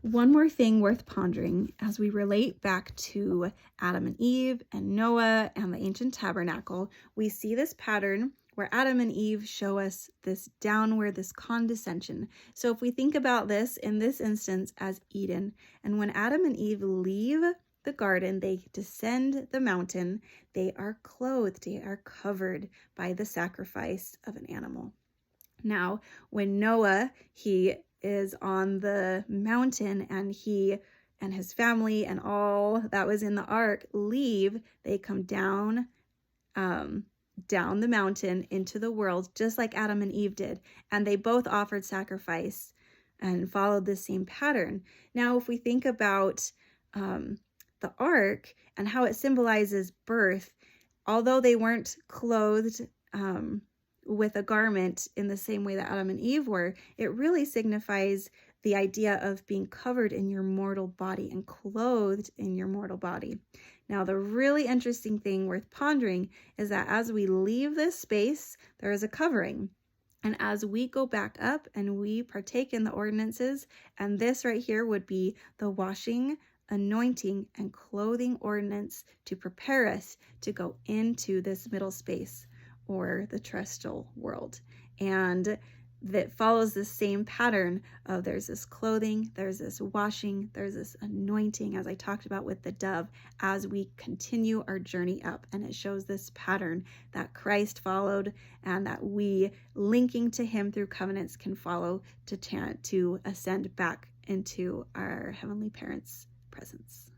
One more thing worth pondering as we relate back to Adam and Eve and Noah and the ancient tabernacle, we see this pattern where Adam and Eve show us this downward, this condescension. So if we think about this in this instance as Eden, and when Adam and Eve leave the garden, they descend the mountain, they are clothed, they are covered by the sacrifice of an animal. Now, when Noah, he is on the mountain and he and his family and all that was in the ark leave, they come down the mountain into the world, just like Adam and Eve did. And they both offered sacrifice and followed the same pattern. Now, if we think about the ark and how it symbolizes birth, although they weren't clothed with a garment in the same way that Adam and Eve were, it really signifies the idea of being covered in your mortal body and clothed in your mortal body. Now, the really interesting thing worth pondering is that as we leave this space, there is a covering. And as we go back up and we partake in the ordinances, and this right here would be the washing, anointing, and clothing ordinance to prepare us to go into this middle space or the terrestrial world. And that follows the same pattern of there's this clothing, there's this washing, there's this anointing, as I talked about with the dove, as we continue our journey up. And it shows this pattern that Christ followed and that we, linking to him through covenants, can follow to ascend back into our Heavenly Parents' presence.